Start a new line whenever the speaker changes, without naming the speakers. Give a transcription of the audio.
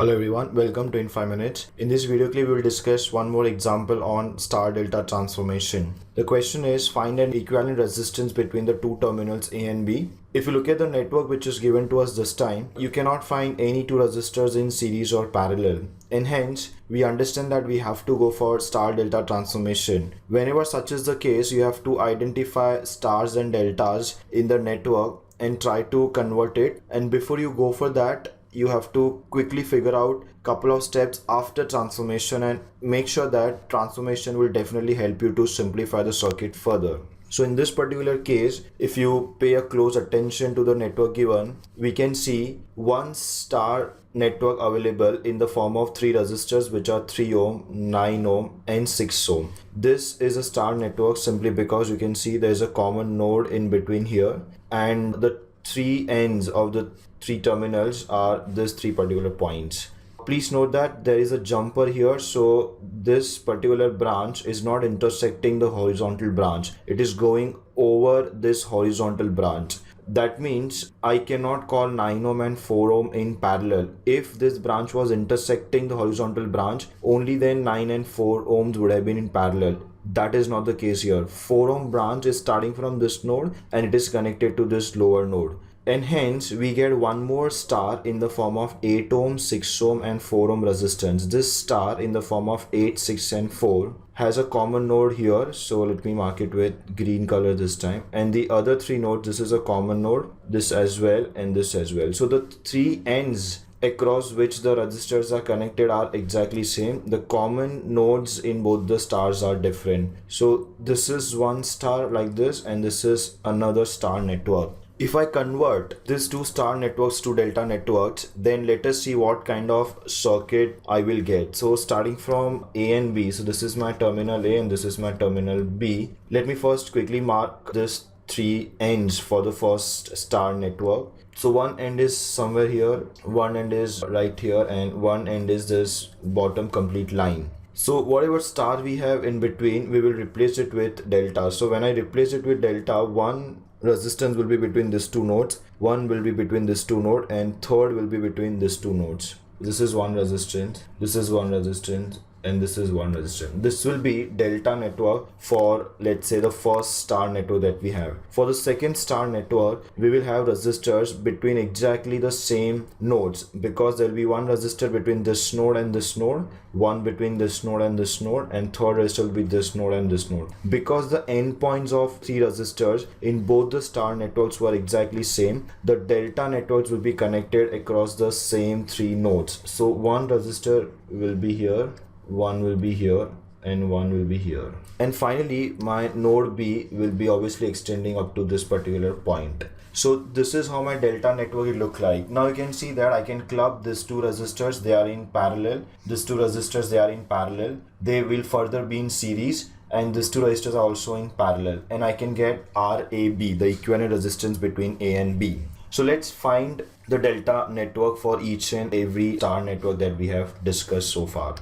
Hello everyone, welcome to In 5 Minutes. In this video clip, we will discuss one more example on Star Delta Transformation. The question is, find an equivalent resistance between the two terminals A and B. If you look at the network which is given to us this time, you cannot find any two resistors in series or parallel. And hence, we understand that we have to go for Star Delta Transformation. Whenever such is the case, you have to identify stars and deltas in the network and try to convert it. And before you go for that, you have to quickly figure out couple of steps after transformation and make sure that transformation will definitely help you to simplify the circuit further. So in this particular case, if you pay a close attention to the network given, we can see one star network available in the form of three resistors, which are 3 ohm, 9 ohm and 6 ohm. This is a star network simply because you can see there is a common node in between here, and the three ends of the three terminals are these three particular points. Please note that there is a jumper here, so this particular branch is not intersecting the horizontal branch. It is going over this horizontal branch. That means I cannot call 9 ohm and 4 ohm in parallel. If this branch was intersecting the horizontal branch, only then 9 and 4 ohms would have been in parallel. That is not the case here. 4 ohm branch is starting from this node and it is connected to this lower node. And hence we get one more star in the form of 8 ohm, 6 ohm and 4 ohm resistance. This star in the form of 8, 6 and 4 has a common node here. So let me mark it with green color this time. And the other three nodes, this is a common node, this as well and this as well. So the three ends across which the resistors are connected are exactly same. The common nodes in both the stars are different. So this is one star like this and this is another star network. If I convert these two star networks to delta networks, then let us see what kind of circuit I will get. So starting from A and B, so this is my terminal A and this is my terminal B. Let me first quickly mark this three ends for the first star network. So one end is somewhere here, one end is right here, and one end is this bottom complete line. So whatever star we have in between, we will replace it with delta. So when I replace it with delta, one resistance will be between these two nodes, one will be between these two nodes, and third will be between these two nodes. This is one resistance, this is one resistance, and this is one resistance. This will be delta network for, let's say, the first star network that we have. For the second star network, we will have resistors between exactly the same nodes, because there will be one resistor between this node and this node, one between this node and this node, and third resistor will be this node and this node. Because the endpoints of three resistors in both the star networks were exactly same, the delta networks will be connected across the same three nodes. So one resistor will be here, one will be here, and one will be here. And finally, my node B will be obviously extending up to this particular point. So this is how my delta network will look like. Now you can see that I can club these two resistors, they are in parallel. These two resistors, they are in parallel. They will further be in series, and these two resistors are also in parallel. And I can get RAB, the equivalent resistance between A and B. So let's find the delta network for each and every star network that we have discussed so far.